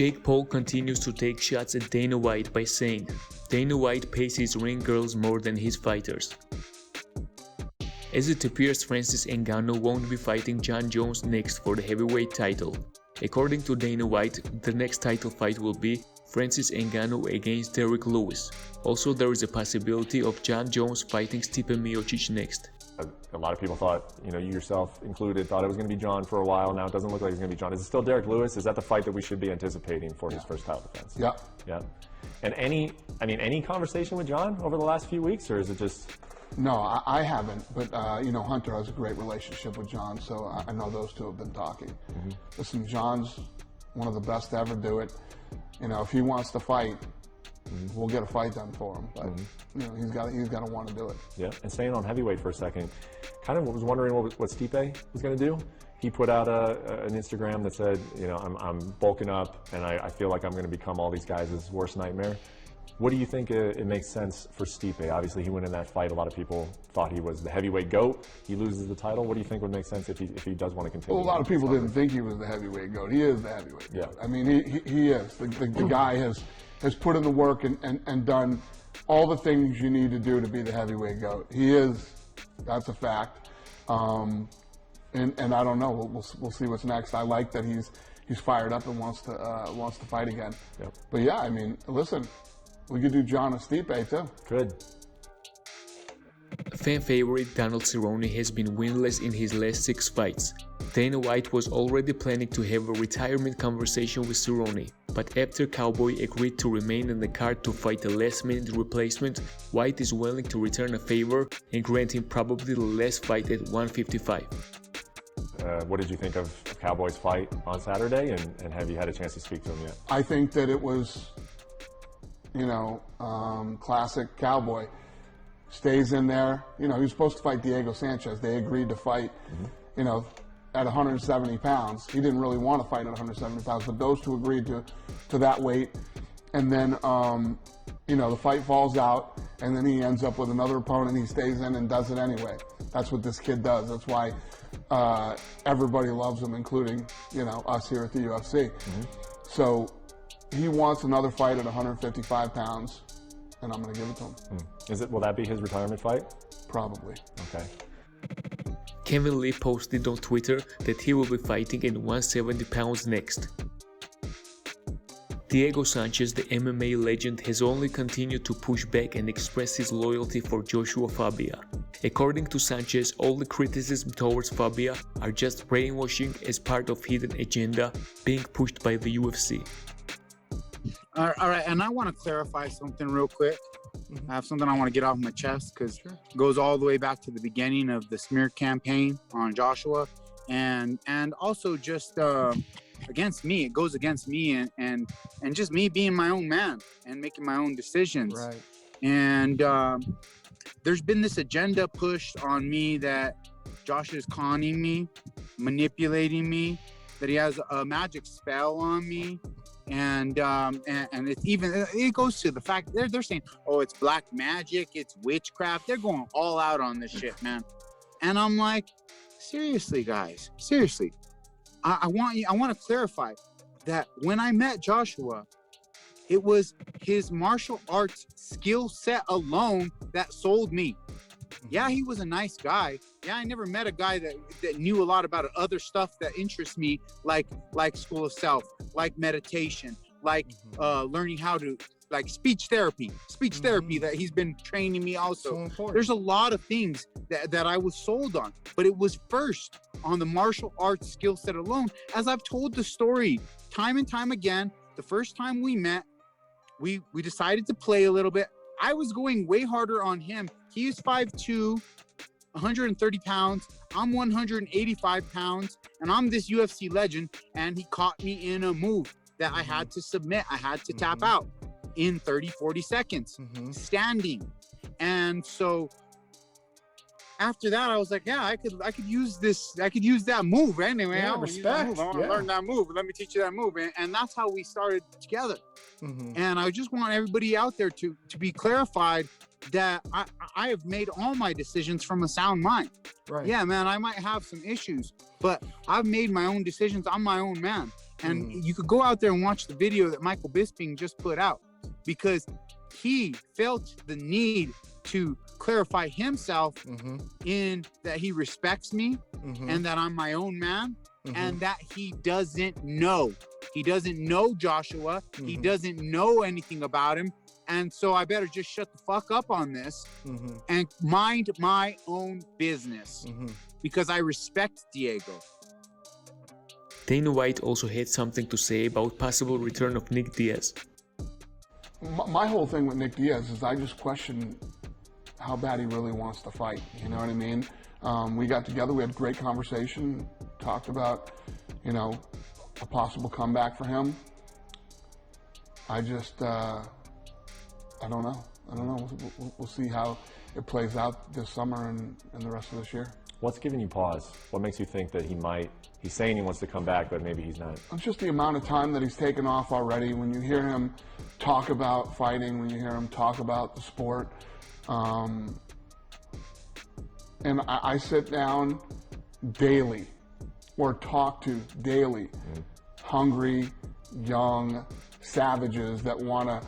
Jake Paul continues to take shots at Dana White by saying, Dana White pays his ring girls more than his fighters. As it appears, Francis Ngannou won't be fighting Jon Jones next for the heavyweight title. According to Dana White, the next title fight will be Francis Ngannou against Derrick Lewis. Also, there is a possibility of Jon Jones fighting Stipe Miocic next. A lot of people thought, you yourself included, thought it was going to be Jon for a while. Now it doesn't look like it's going to be Jon. Is it still Derrick Lewis? Is that the fight that we should be anticipating for his first title defense? Yeah. Yeah. And any conversation with Jon over the last few weeks, or is it just? No, I haven't. But Hunter has a great relationship with Jon, so I know those two have been talking. Mm-hmm. Listen, Jon's one of the best to ever do it. If he wants to fight, we'll get a fight done for him. But he's got to want to do it. Yeah. And staying on heavyweight for a second, kind of was wondering what Stipe was going to do. He put out an Instagram that said, I'm bulking up, and I feel like I'm going to become all these guys' worst nightmare. What do you think it makes sense for Stipe? Obviously, he went in that fight. A lot of people thought he was the heavyweight GOAT. He loses the title. What do you think would make sense if he does want to continue? Well, a lot of people didn't think he was the heavyweight GOAT. He is the heavyweight GOAT. Yeah. I mean, he is. The guy has put in the work and done all the things you need to do to be the heavyweight GOAT. He is. That's a fact. And I don't know. We'll see what's next. I like that he's fired up and wants to fight again. Yep. But yeah, listen. We could do Jon and Stipe too. Good. Fan favorite Donald Cerrone has been winless in his last 6 fights. Dana White was already planning to have a retirement conversation with Cerrone, but after Cowboy agreed to remain on the card to fight a last-minute replacement, White is willing to return a favor and grant him probably the last fight at 155. What did you think of Cowboy's fight on Saturday, and have you had a chance to speak to him yet? I think that it was, classic Cowboy. Stays in there. He was supposed to fight Diego Sanchez. They agreed to fight, at 170 pounds. He didn't really want to fight at 170 pounds, but those two agreed to that weight. And then, the fight falls out, and then he ends up with another opponent. He stays in and does it anyway. That's what this kid does. That's why everybody loves him, including, us here at the UFC. So he wants another fight at 155 pounds, and I'm going to give it to him. Will that be his retirement fight? Probably. Okay. Kevin Lee posted on Twitter that he will be fighting at 170 pounds next. Diego Sanchez, the MMA legend, has only continued to push back and express his loyalty for Joshua Fabia. According to Sanchez, all the criticism towards Fabia are just brainwashing as part of hidden agenda being pushed by the UFC. All right, and I want to clarify something real quick. I have something I want to get off my chest because it goes all the way back to the beginning of the smear campaign on Joshua, and also just against me. It goes against me and just me being my own man and making my own decisions. Right. And there's been this agenda pushed on me that Josh is conning me, manipulating me, that he has a magic spell on me. And it goes to the fact they're saying, oh, it's black magic, it's witchcraft. They're going all out on this shit, man. And I'm like, seriously, guys, seriously. I want to clarify that when I met Joshua, it was his martial arts skill set alone that sold me. Yeah, he was a nice guy. Yeah, I never met a guy that knew a lot about other stuff that interests me, like School of Self, like meditation, like learning how to, like speech therapy that he's been training me also. So there's a lot of things that I was sold on, but it was first on the martial arts skill set alone. As I've told the story time and time again, the first time we met, we decided to play a little bit. I was going way harder on him. He is 5'2", 130 pounds. I'm 185 pounds, and I'm this UFC legend, and he caught me in a move that I had to submit. I had to tap out in 30, 40 seconds, standing. And so after that, I was like, yeah, I could use this. I could use that move anyway. Yeah, I want respect. to learn that move. Let me teach you that move. And that's how we started together. And I just want everybody out there to be clarified that I have made all my decisions from a sound mind. Right. Yeah, man, I might have some issues, but I've made my own decisions. I'm my own man. And you could go out there and watch the video that Michael Bisping just put out, because he felt the need to clarify himself in that he respects me and that I'm my own man and that he doesn't know. He doesn't know Joshua. He doesn't know anything about him. And so I better just shut the fuck up on this and mind my own business because I respect Diego. Dana White also had something to say about possible return of Nick Diaz. My whole thing with Nick Diaz is I just question how bad he really wants to fight. You know what I mean? We got together, we had a great conversation, talked about, you know, a possible comeback for him. I just, I don't know. We'll see how it plays out this summer and the rest of this year. What's giving you pause? What makes you think that he's saying he wants to come back, but maybe he's not? It's just the amount of time that he's taken off already. When you hear him talk about fighting, when you hear him talk about the sport, and I sit down daily or talk to daily hungry, young savages that want to,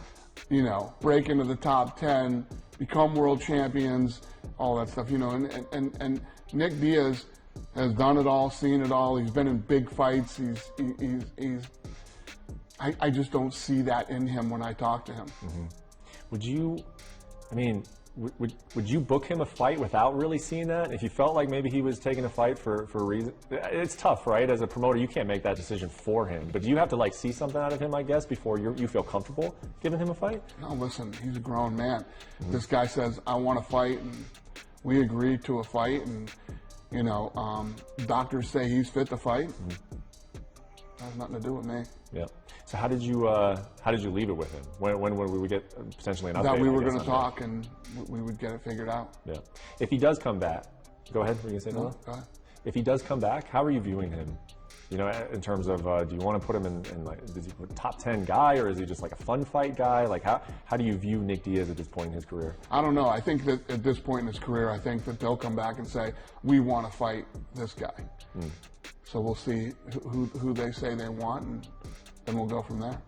you know, break into the top 10, become world champions, all that stuff, you know, and Nick Diaz has done it all, seen it all. He's been in big fights. I just don't see that in him when I talk to him. Would you, I mean, would you book him a fight without really seeing that? If you felt like maybe he was taking a fight for a reason? It's tough, right? As a promoter, you can't make that decision for him. But do you have to like see something out of him, I guess, before you feel comfortable giving him a fight? No, listen, he's a grown man. This guy says, I want to fight, and we agreed to a fight, and, you know, doctors say he's fit to fight. That has nothing to do with me. Yeah. So how did you leave it with him? When would we get potentially an update? That we were going to talk and we would get it figured out. Yeah. If he does come back, go ahead. Were you going to say No, something? go ahead. If he does come back, how are you viewing him? You know, in terms of, do you want to put him in like, is he a top 10 guy, or is he just like a fun fight guy? Like, how do you view Nick Diaz at this point in his career? I don't know. I think that at this point in his career, I think that they'll come back and say, we want to fight this guy. So we'll see who they say they want, and then we'll go from there.